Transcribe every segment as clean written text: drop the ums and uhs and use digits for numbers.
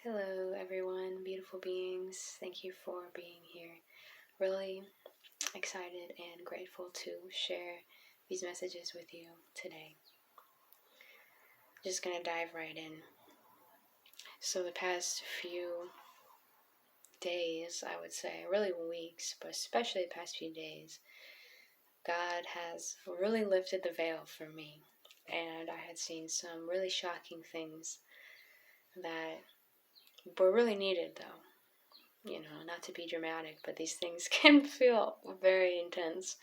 Hello, everyone, beautiful beings. Thank you for being here. Really excited and grateful to share these messages with you today. Just gonna dive right in. So, the past few days, I would say, really weeks, but especially the past few days, God has really lifted the veil for me. And I had seen some really shocking things that were really needed, though. Not to be dramatic, but these things can feel very intense.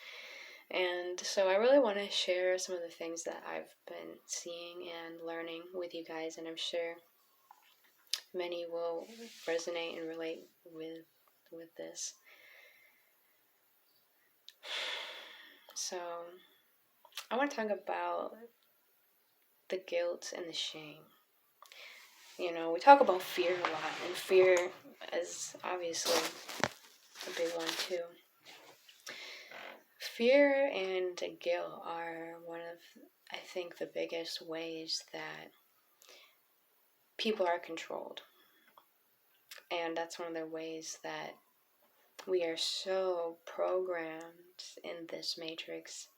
And so I really want to share some of the things that I've been seeing and learning with you guys, and I'm sure many will resonate and relate with this. So I want to talk about the guilt and the shame. We talk about fear a lot, and fear is obviously a big one too. Fear and guilt are one of, I think, the biggest ways that people are controlled. And that's one of the ways that we are so programmed in this matrix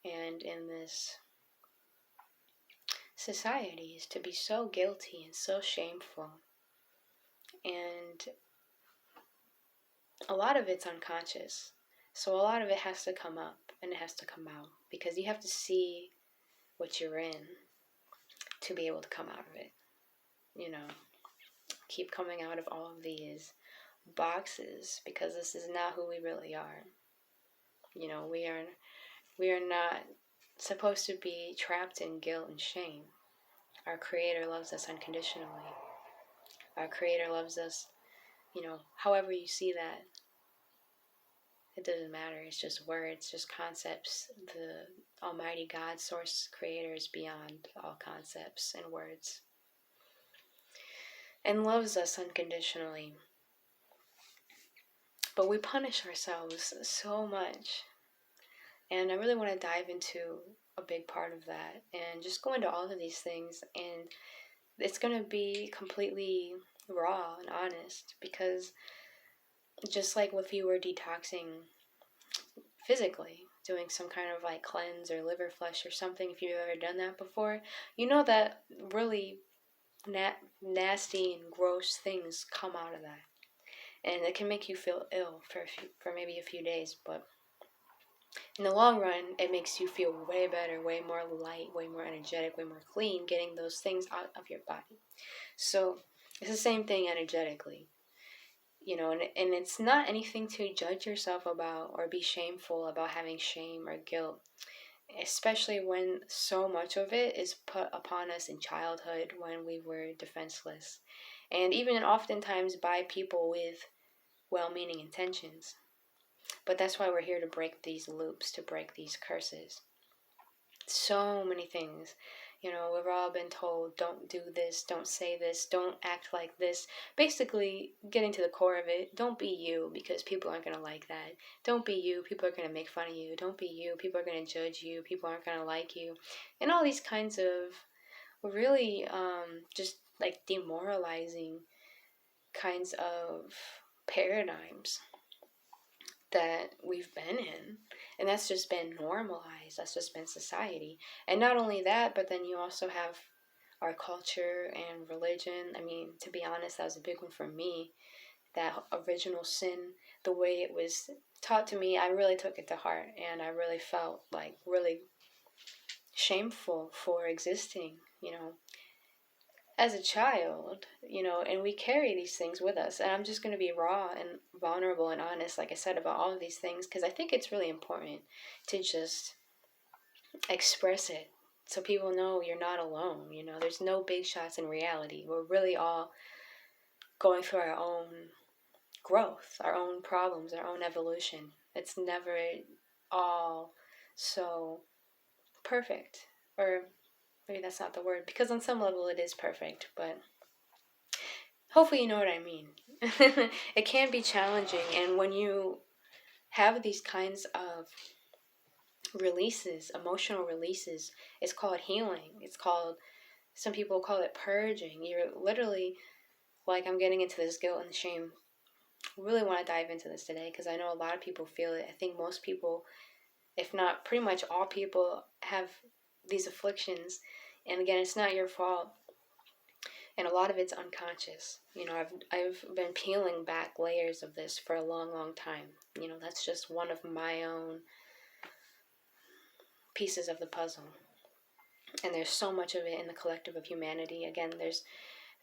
and in this society is to be so guilty and so shameful. And a lot of it's unconscious. So a lot of it has to come up and it has to come out because you have to see what you're in to be able to come out of it. Keep coming out of all of these boxes because this is not who we really are. We are not supposed to be trapped in guilt and shame. Our Creator loves us unconditionally. Our Creator loves us, however you see that. It doesn't matter. It's just words, just concepts. The Almighty God, Source, Creator is beyond all concepts and words. And loves us unconditionally. But we punish ourselves so much. And I really want to dive into a big part of that and just go into all of these things. And it's going to be completely raw and honest because just like if you were detoxing physically, doing some kind of like cleanse or liver flush or something, if you've ever done that before, you know that really nasty and gross things come out of that. And it can make you feel ill for maybe a few days, but in the long run, it makes you feel way better, way more light, way more energetic, way more clean, getting those things out of your body. So it's the same thing energetically, and it's not anything to judge yourself about or be shameful about having shame or guilt, especially when so much of it is put upon us in childhood when we were defenseless, and even oftentimes by people with well-meaning intentions. But that's why we're here to break these loops, to break these curses. So many things. We've all been told, don't do this, don't say this, don't act like this. Basically, getting to the core of it, don't be you because people aren't going to like that. Don't be you, people are going to make fun of you. Don't be you, people are going to judge you. People aren't going to like you. And all these kinds of really just like demoralizing kinds of paradigms that we've been in, and that's just been normalized. That's just been society. And not only that, but then you also have our culture and religion. I mean, to be honest, that was a big one for me. That original sin, the way it was taught to me, I really took it to heart, and I really felt like really shameful for existing, as a child, and we carry these things with us. And I'm just going to be raw and vulnerable and honest, like I said, about all of these things, because I think it's really important to just express it so people know you're not alone. There's no big shots in reality. We're really all going through our own growth, our own problems, our own evolution. It's never all so perfect, or maybe that's not the word, because on some level it is perfect, but hopefully you know what I mean. It can be challenging, and when you have these kinds of releases, emotional releases, it's called healing. Some people call it purging. You're literally like I'm getting into this guilt and shame. I really want to dive into this today because I know a lot of people feel it. I think most people, if not pretty much all people, have these afflictions. And again, it's not your fault. And a lot of it's unconscious. I've been peeling back layers of this for a long, long time. That's just one of my own pieces of the puzzle. And there's so much of it in the collective of humanity. Again, there's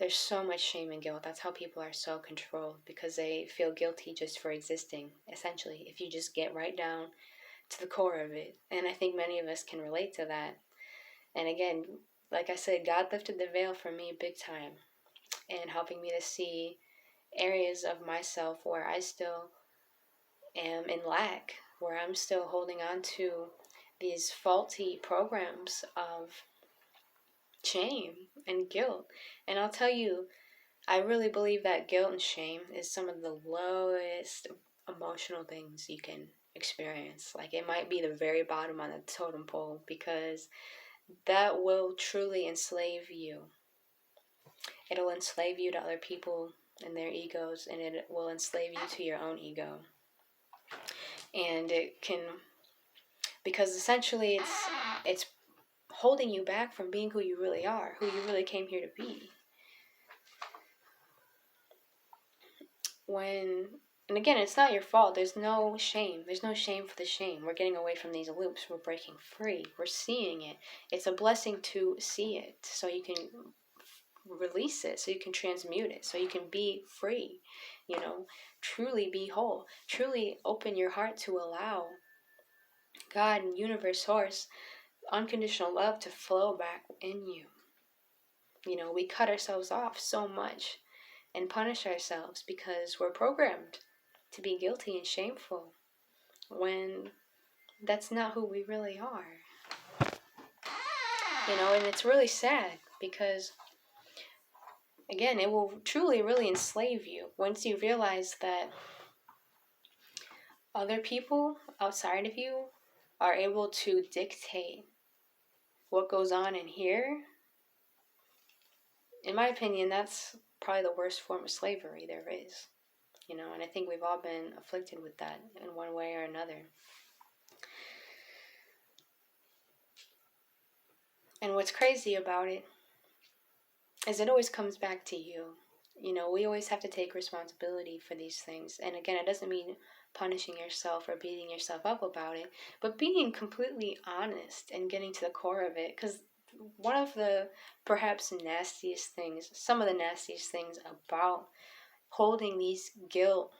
so much shame and guilt. That's how people are so controlled, because they feel guilty just for existing, essentially, if you just get right down to the core of it. And I think many of us can relate to that. And again, like I said, God lifted the veil for me big time, and helping me to see areas of myself where I still am in lack, where I'm still holding on to these faulty programs of shame and guilt. And I'll tell you, I really believe that guilt and shame is some of the lowest emotional things you can experience. Like, it might be the very bottom on the totem pole, because that will truly enslave you. It'll enslave you to other people and their egos, and it will enslave you to your own ego. And it can, because essentially it's holding you back from being who you really are, who you really came here to be. And again, it's not your fault. There's no shame. There's no shame for the shame. We're getting away from these loops. We're breaking free. We're seeing it. It's a blessing to see it, so you can release it, so you can transmute it, so you can be free, truly be whole, truly open your heart to allow God and universe, source, unconditional love to flow back in you. We cut ourselves off so much and punish ourselves because we're programmed to be guilty and shameful, when that's not who we really are. And it's really sad, because again, it will truly really enslave you once you realize that other people outside of you are able to dictate what goes on in here. In my opinion, that's probably the worst form of slavery there is. And I think we've all been afflicted with that in one way or another. And what's crazy about it is it always comes back to you. We always have to take responsibility for these things. And again, it doesn't mean punishing yourself or beating yourself up about it, but being completely honest and getting to the core of it. Because one of the perhaps nastiest things, some of the nastiest things about holding these guilt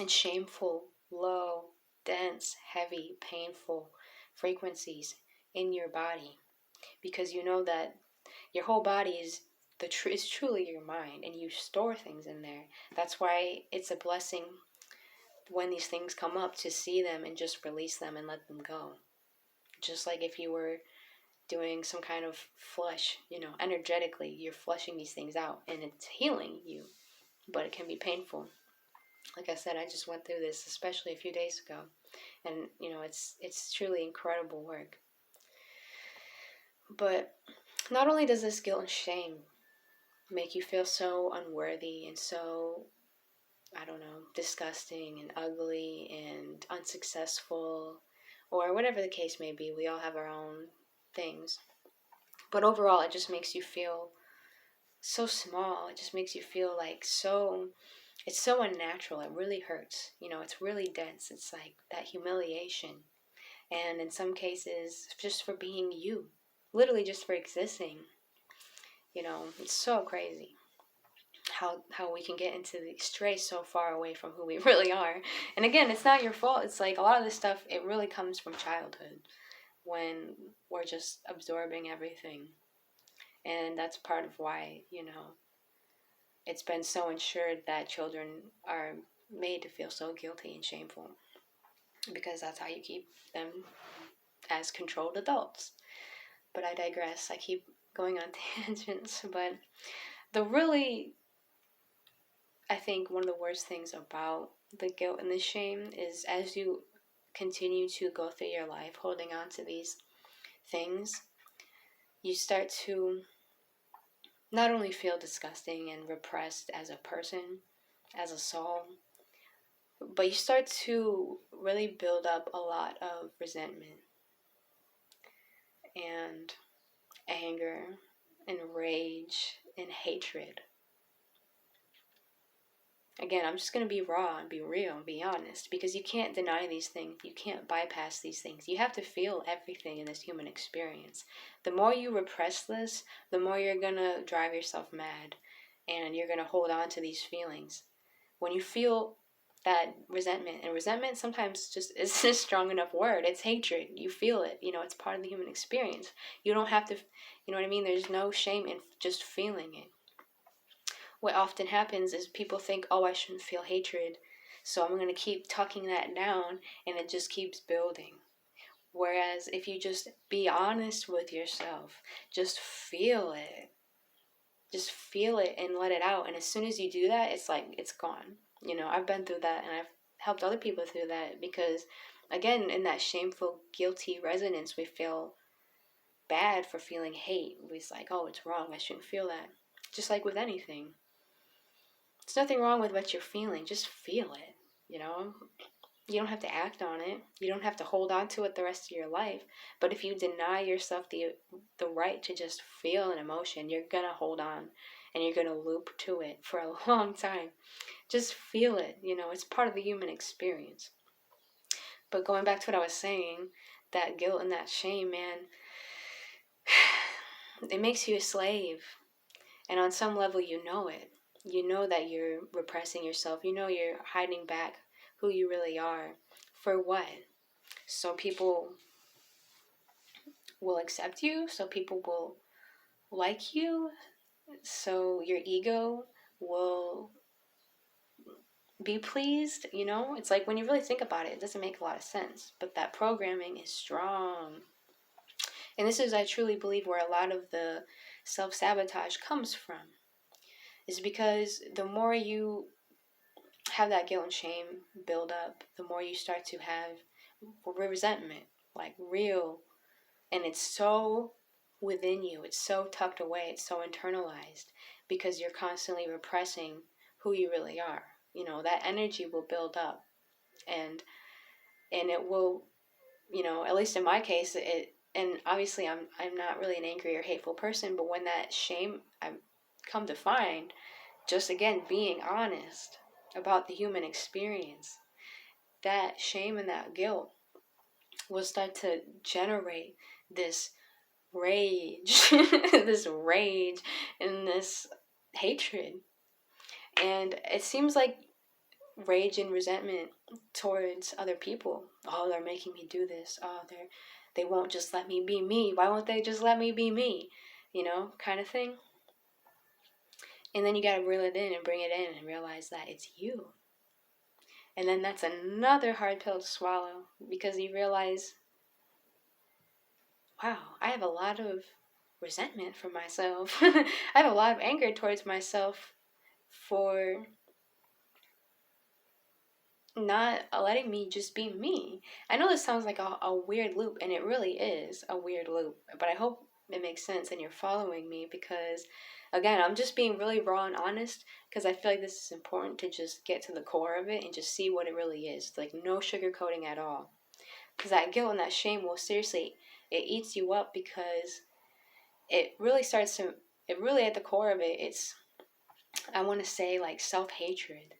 and shameful, low, dense, heavy, painful frequencies in your body, because you know that your whole body is truly your mind, and you store things in there. That's why it's a blessing when these things come up to see them and just release them and let them go. Just like if you were doing some kind of flush, energetically, you're flushing these things out, and it's healing you, but it can be painful. Like I said, I just went through this, especially a few days ago, and it's truly incredible work. But not only does this guilt and shame make you feel so unworthy and so, disgusting and ugly and unsuccessful, or whatever the case may be, we all have our own things. But overall, it just makes you feel so small. It just makes you feel like it's so unnatural. It really hurts. It's really dense. It's like that humiliation. And in some cases, just for being you, literally just for existing. It's so crazy how we can get into stray so far away from who we really are. And again, it's not your fault. It's like a lot of this stuff, it really comes from childhood, when we're just absorbing everything. And that's part of why, it's been so ensured that children are made to feel so guilty and shameful, because that's how you keep them as controlled adults. But I digress. I keep going on tangents. But I think one of the worst things about the guilt and the shame is, as you continue to go through your life holding on to these things, you start to not only feel disgusting and repressed as a person, as a soul, but you start to really build up a lot of resentment and anger and rage and hatred. Again, I'm just going to be raw and be real and be honest, because you can't deny these things. You can't bypass these things. You have to feel everything in this human experience. The more you repress this, the more you're going to drive yourself mad, and you're going to hold on to these feelings. When you feel that resentment, and resentment sometimes just is a strong enough word. It's hatred. You feel it. It's part of the human experience. You don't have to, you know what I mean? There's no shame in just feeling it. What often happens is people think, oh, I shouldn't feel hatred, so I'm going to keep tucking that down, and it just keeps building. Whereas if you just be honest with yourself, just feel it. Just feel it and let it out. And as soon as you do that, it's like, it's gone. I've been through that, and I've helped other people through that, because, again, in that shameful, guilty resonance, we feel bad for feeling hate. It's like, oh, it's wrong. I shouldn't feel that. Just like with anything. There's nothing wrong with what you're feeling. Just feel it, you know? You don't have to act on it. You don't have to hold on to it the rest of your life. But if you deny yourself the right to just feel an emotion, you're going to hold on, and you're going to loop to it for a long time. Just feel it, it's part of the human experience. But going back to what I was saying, that guilt and that shame, man, it makes you a slave. And on some level, you know it. You know that you're repressing yourself. You know you're hiding back who you really are. For what? So people will accept you. So people will like you. So your ego will be pleased. It's like, when you really think about it, it doesn't make a lot of sense. But that programming is strong. And this is, I truly believe, where a lot of the self-sabotage comes from. Is because the more you have that guilt and shame build up, the more you start to have resentment, like real, and it's so within you, it's so tucked away, it's so internalized, because you're constantly repressing who you really are. That energy will build up, and it will, at least in my case, and obviously I'm not really an angry or hateful person, but when that shame, I come to find, just again being honest about the human experience, that shame and that guilt will start to generate this rage, this rage and this hatred. And it seems like rage and resentment towards other people. Oh, they're making me do this. Oh, they won't just let me be me. Why won't they just let me be me? Kind of thing. And then you gotta reel it in and bring it in and realize that it's you. And then that's another hard pill to swallow, because you realize, wow, I have a lot of resentment for myself. I have a lot of anger towards myself for not letting me just be me. I know this sounds like a weird loop, and it really is a weird loop, but I hope it makes sense and you're following me, because, again, I'm just being really raw and honest, because I feel like this is important to just get to the core of it and just see what it really is. Like, no sugarcoating at all. Because that guilt and that shame will seriously, it eats you up, because it really at the core of it, it's, I want to say, like, self-hatred.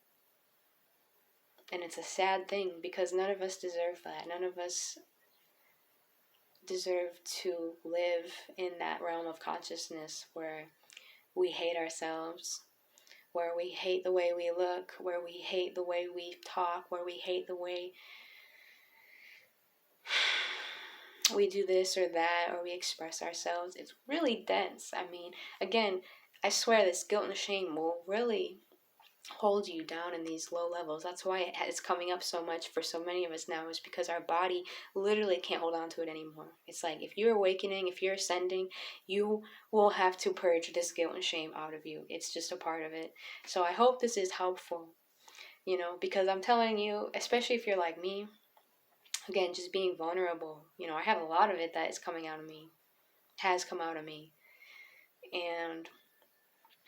And it's a sad thing, because none of us deserve that. None of us deserve to live in that realm of consciousness where we hate ourselves, where we hate the way we look, where we hate the way we talk, where we hate the way we do this or that, or we express ourselves. It's really dense. I mean, again, I swear this guilt and shame will really hold you down in these low levels. That's why it's coming up so much for so many of us now, is because our body literally can't hold on to it anymore. It's like, if you're awakening, if you're ascending, you will have to purge this guilt and shame out of you. It's just a part of it. So I hope this is helpful, because I'm telling you, especially if you're like me, again, just being vulnerable, I have a lot of it that is coming out of me, has come out of me. And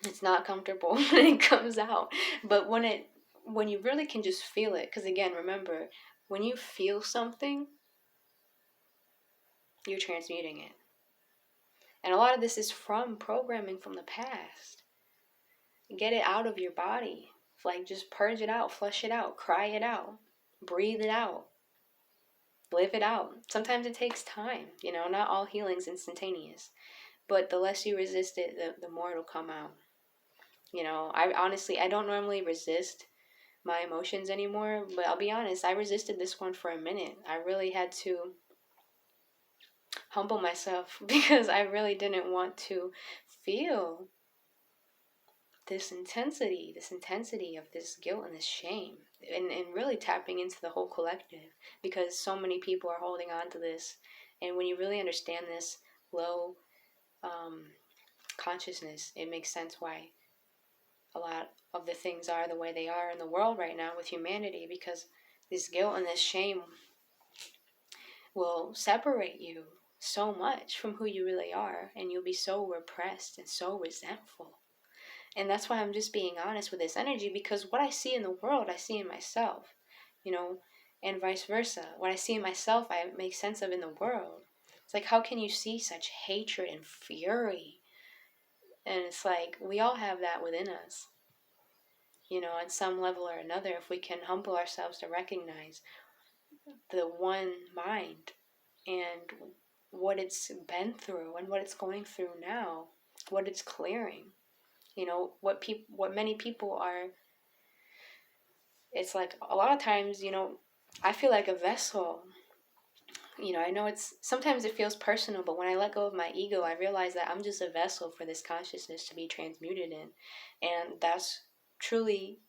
It's not comfortable when it comes out. But when you really can just feel it, because again, remember, when you feel something, you're transmuting it. And a lot of this is from programming from the past. Get it out of your body. Like, just purge it out, flush it out, cry it out, breathe it out, live it out. Sometimes it takes time, not all healing's instantaneous. But the less you resist it, the more it'll come out. I don't normally resist my emotions anymore, but I'll be honest, I resisted this one for a minute. I really had to humble myself because I really didn't want to feel this intensity of this guilt and this shame, and really tapping into the whole collective, because so many people are holding on to this. And when you really understand this low consciousness, it makes sense why a lot of the things are the way they are in the world right now with humanity, because this guilt and this shame will separate you so much from who you really are, and you'll be so repressed and so resentful. And that's why I'm just being honest with this energy, because what I see in the world, I see in myself, and vice versa. What I see in myself, I make sense of in the world. It's like, how can you see such hatred and fury? And it's like, we all have that within us, on some level or another, if we can humble ourselves to recognize the one mind and what it's been through and what it's going through now, what it's clearing. What many people are, it's like a lot of times, I feel like a vessel. I know sometimes it feels personal, but when I let go of my ego, I realize that I'm just a vessel for this consciousness to be transmuted in. And that's truly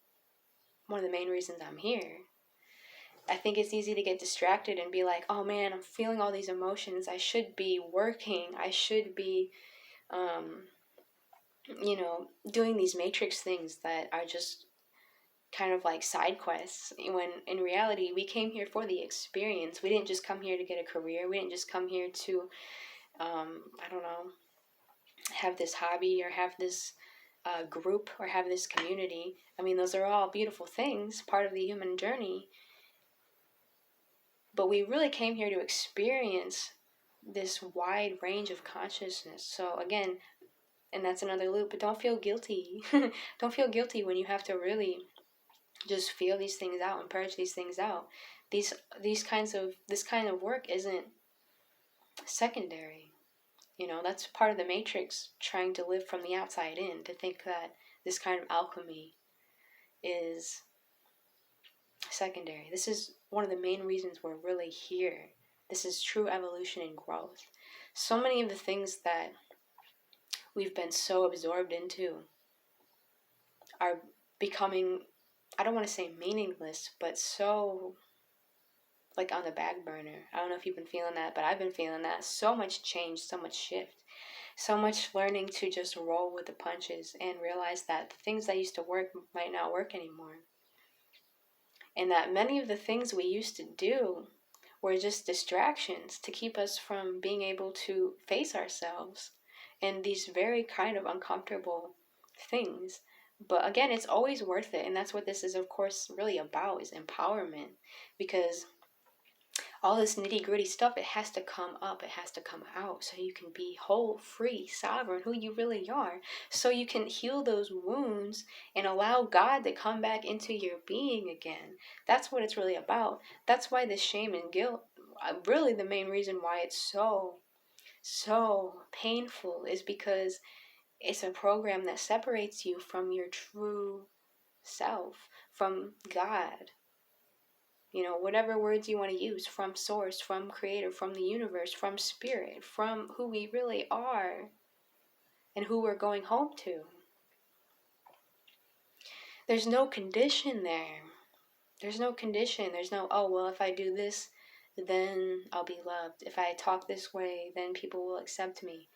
one of the main reasons I'm here. I think it's easy to get distracted and be like, oh man, I'm feeling all these emotions. I should be working. I should be, doing these matrix things that are just kind of like side quests, when in reality we came here for the experience. We didn't just come here to get a career. We didn't just come here to I don't know, have this hobby or have this group or have this community. I mean, those are all beautiful things, part of the human journey, but we really came here to experience this wide range of consciousness. So again, and that's another loop, but don't feel guilty. Don't feel guilty when you have to really just feel these things out and purge these things out. This kind of work isn't secondary. That's part of the matrix, trying to live from the outside in, to think that this kind of alchemy is secondary. This is one of the main reasons we're really here. This is true evolution and growth. So many of the things that we've been so absorbed into are becoming, I don't want to say meaningless, but so like on the back burner. I don't know if you've been feeling that, but I've been feeling that. So much change, so much shift, so much learning to just roll with the punches and realize that the things that used to work might not work anymore. And that many of the things we used to do were just distractions to keep us from being able to face ourselves and these very kind of uncomfortable things. But again, it's always worth it. And that's what this is, of course, really about, is empowerment. Because all this nitty gritty stuff, it has to come up, it has to come out, so you can be whole, free, sovereign, who you really are, so you can heal those wounds and allow God to come back into your being again. That's what it's really about. That's why this shame and guilt, really the main reason why it's so painful, is because it's a program that separates you from your true self, from God. Whatever words you want to use, from source, from creator, from the universe, from spirit, from who we really are and who we're going home to. There's no condition there. There's no condition. There's no, oh, well, if I do this, then I'll be loved. If I talk this way, then people will accept me.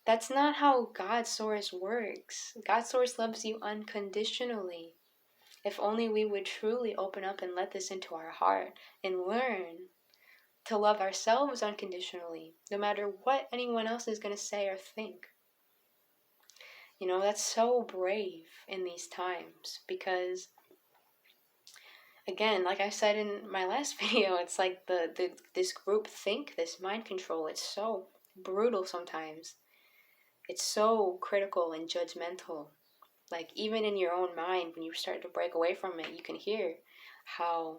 That's not how God's source works. God's source loves you unconditionally. If only we would truly open up and let this into our heart and learn to love ourselves unconditionally, no matter what anyone else is going to say or think. You know, that's so brave in these times because, again, like I said in my last video, it's like this group think, this mind control, it's so brutal sometimes. It's so critical and judgmental. Like, even in your own mind, when you start to break away from it, you can hear how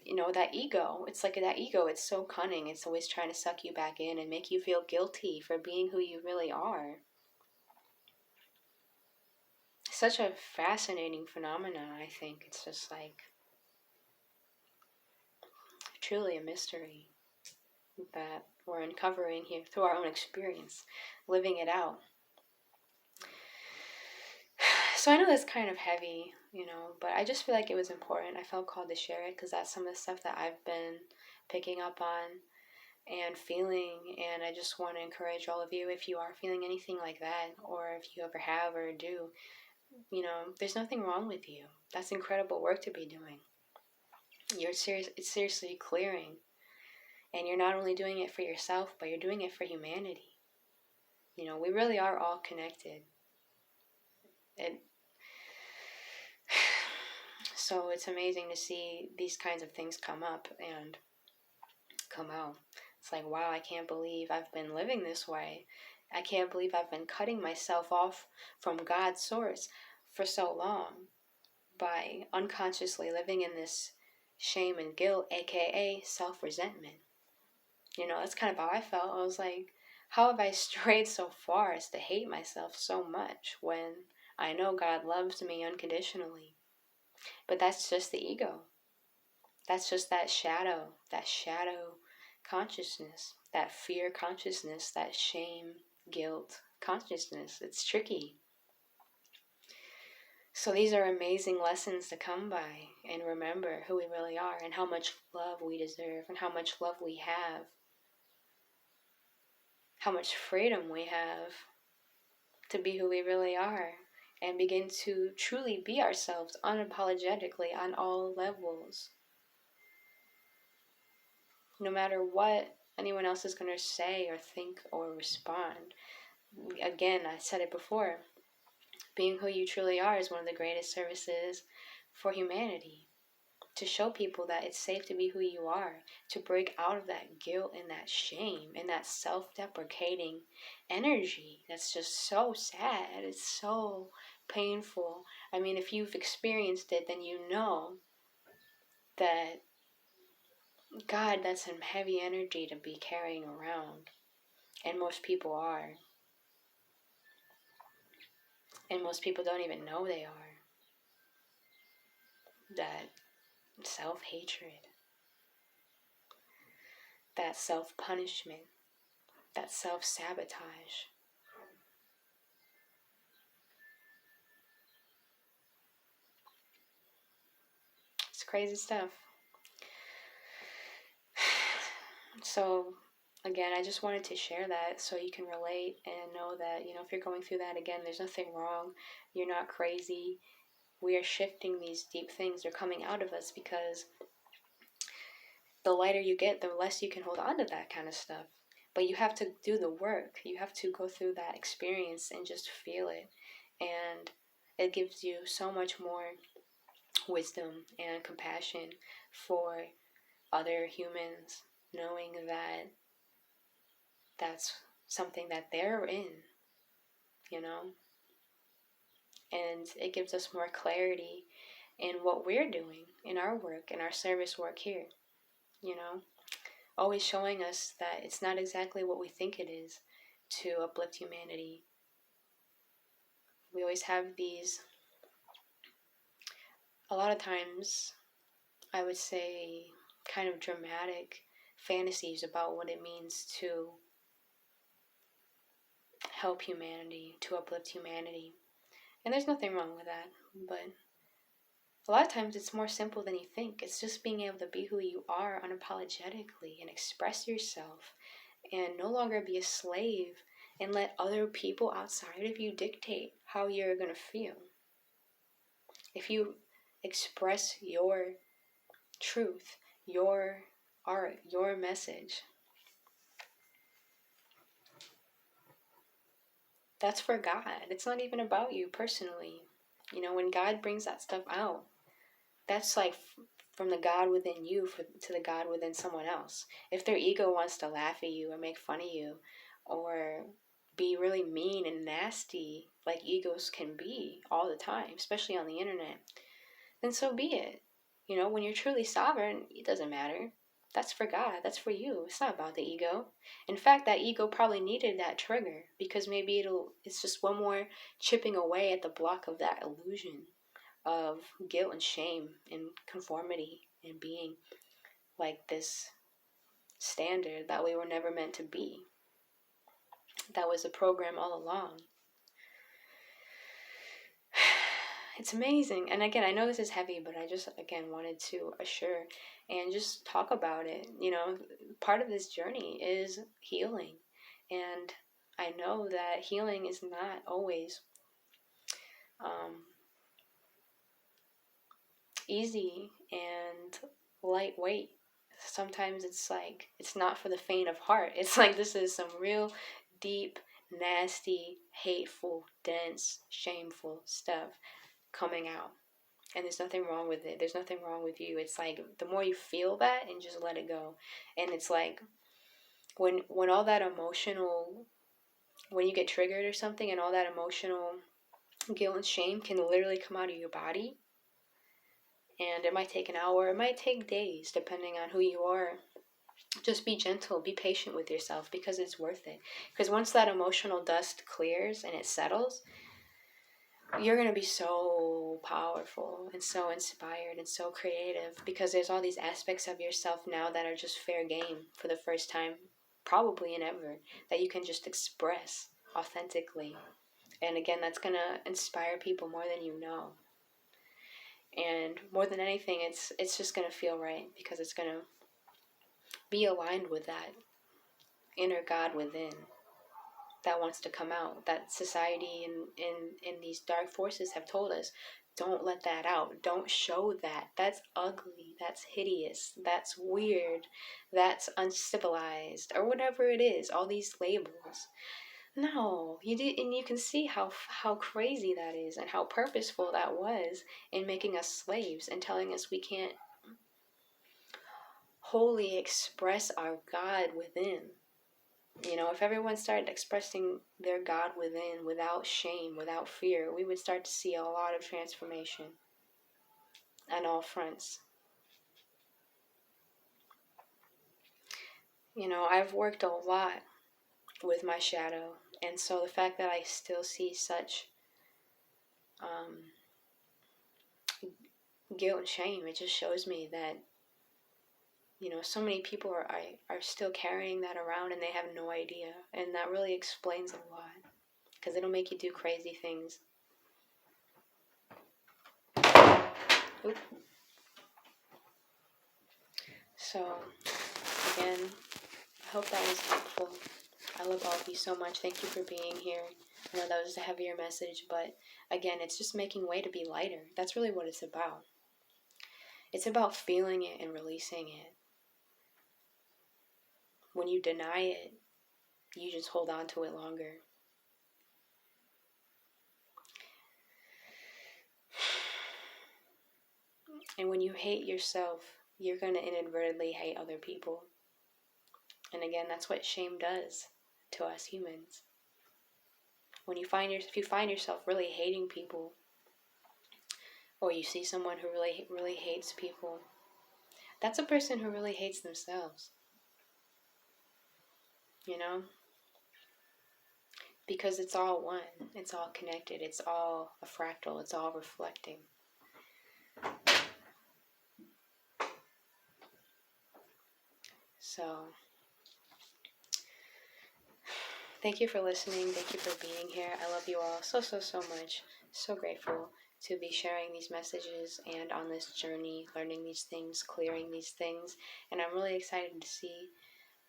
you know, that ego, it's like that ego, it's so cunning. It's always trying to suck you back in and make you feel guilty for being who you really are. Such a fascinating phenomenon, I think. It's just like truly a mystery that we're uncovering here through our own experience, living it out. So I know that's kind of heavy, you know, but I just feel like it was important. I felt called to share it because that's some of the stuff that I've been picking up on and feeling. And I just want to encourage all of you, if you are feeling anything like that, or if you ever have or do, you know, there's nothing wrong with you. That's incredible work to be doing. It's seriously clearing. And you're not only doing it for yourself, but you're doing it for humanity. You know, we really are all connected. So it's amazing to see these kinds of things come up and come out. It's like, wow, I can't believe I've been living this way. I can't believe I've been cutting myself off from God's source for so long by unconsciously living in this shame and guilt, aka self-resentment. You know, that's kind of how I felt. I was like, how have I strayed so far as to hate myself so much when I know God loves me unconditionally? But that's just the ego. That's just that shadow consciousness, that fear consciousness, that shame, guilt consciousness. It's tricky. So these are amazing lessons to come by and remember who we really are and how much love we deserve and how much love we have, how much freedom we have to be who we really are and begin to truly be ourselves unapologetically on all levels. No matter what anyone else is going to say or think or respond. Again, I said it before, being who you truly are is one of the greatest services for humanity. To show people that it's safe to be who you are, to break out of that guilt and that shame and that self-deprecating energy that's just so sad. It's so painful. I mean, if you've experienced it, then you know that, God, that's some heavy energy to be carrying around. And most people are. And most people don't even know they are. That self-hatred, that self-punishment, that self-sabotage. It's crazy stuff. So, again, I just wanted to share that so you can relate and know that, you know, if you're going through that, again, there's nothing wrong. You're not crazy. We are shifting these deep things. They're coming out of us because the lighter you get, the less you can hold on to that kind of stuff. But you have to do the work. You have to go through that experience and just feel it. And it gives you so much more wisdom and compassion for other humans, knowing that that's something that they're in, you know? And it gives us more clarity in what we're doing in our work, in our service work here, you know? Always showing us that it's not exactly what we think it is to uplift humanity. We always have these, a lot of times, I would say, kind of dramatic fantasies about what it means to help humanity, to uplift humanity. And there's nothing wrong with that, but a lot of times it's more simple than you think. It's just being able to be who you are unapologetically and express yourself and no longer be a slave and let other people outside of you dictate how you're going to feel. If you express your truth, your art, your message, That's for God. It's not even about you personally. You know, when God brings that stuff out, that's like from the God within you to the God within someone else. If their ego wants to laugh at you or make fun of you or be really mean and nasty, like egos can be all the time, especially on the internet, then so be it. You know, when you're truly sovereign, it doesn't matter. That's for God. That's for you. It's not about the ego. In fact, that ego probably needed that trigger because maybe it's just one more chipping away at the block of that illusion of guilt and shame and conformity and being like this standard that we were never meant to be. That was a program all along. It's amazing. And again, I know this is heavy, but I just, again, wanted to assure and just talk about it. You know, part of this journey is healing. And I know that healing is not always easy and lightweight. Sometimes it's like, it's not for the faint of heart. It's like this is some real deep, nasty, hateful, dense, shameful stuff coming out. And there's nothing wrong with it. There's nothing wrong with you. It's like the more you feel that and just let it go. And it's like when all that emotional, when you get triggered or something and all that emotional guilt and shame can literally come out of your body. And it might take an hour, it might take days, depending on who you are. Just be gentle, be patient with yourself because it's worth it. Because once that emotional dust clears and it settles, you're going to be so powerful and so inspired and so creative because there's all these aspects of yourself now that are just fair game for the first time, probably in ever, that you can just express authentically. And again, that's going to inspire people more than you know. And more than anything, it's just going to feel right because it's going to be aligned with that inner God within that wants to come out, that society and these dark forces have told us, don't let that out, don't show that, that's ugly, that's hideous, that's weird, that's uncivilized, or whatever it is, all these labels. No, you did, and you can see how crazy that is and how purposeful that was in making us slaves and telling us we can't wholly express our God within. You know, if everyone started expressing their God within without shame, without fear, we would start to see a lot of transformation on all fronts. You know, I've worked a lot with my shadow, and so the fact that I still see such guilt and shame, it just shows me that, you know, so many people are still carrying that around and they have no idea, and that really explains a lot because it'll make you do crazy things. Oop. So, again, I hope that was helpful. I love all of you so much. Thank you for being here. I know that was a heavier message, but again, it's just making way to be lighter. That's really what it's about. It's about feeling it and releasing it. When you deny it, you just hold on to it longer. And when you hate yourself, you're going to inadvertently hate other people. And again, that's what shame does to us humans. When if you find yourself really hating people, or you see someone who really hates people, that's a person who really hates themselves. You know? Because it's all one. It's all connected. It's all a fractal. It's all reflecting. So, thank you for listening. Thank you for being here. I love you all so much. So grateful to be sharing these messages and on this journey, learning these things, clearing these things. And I'm really excited to see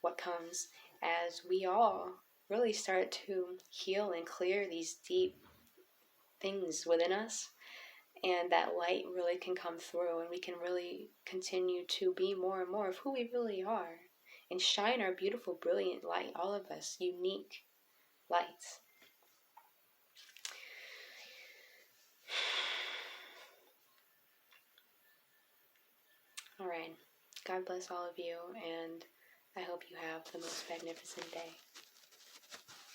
what comes as we all really start to heal and clear these deep things within us. And that light really can come through and we can really continue to be more and more of who we really are and shine our beautiful, brilliant light, all of us, unique lights. All right. God bless all of you, and I hope you have the most magnificent day.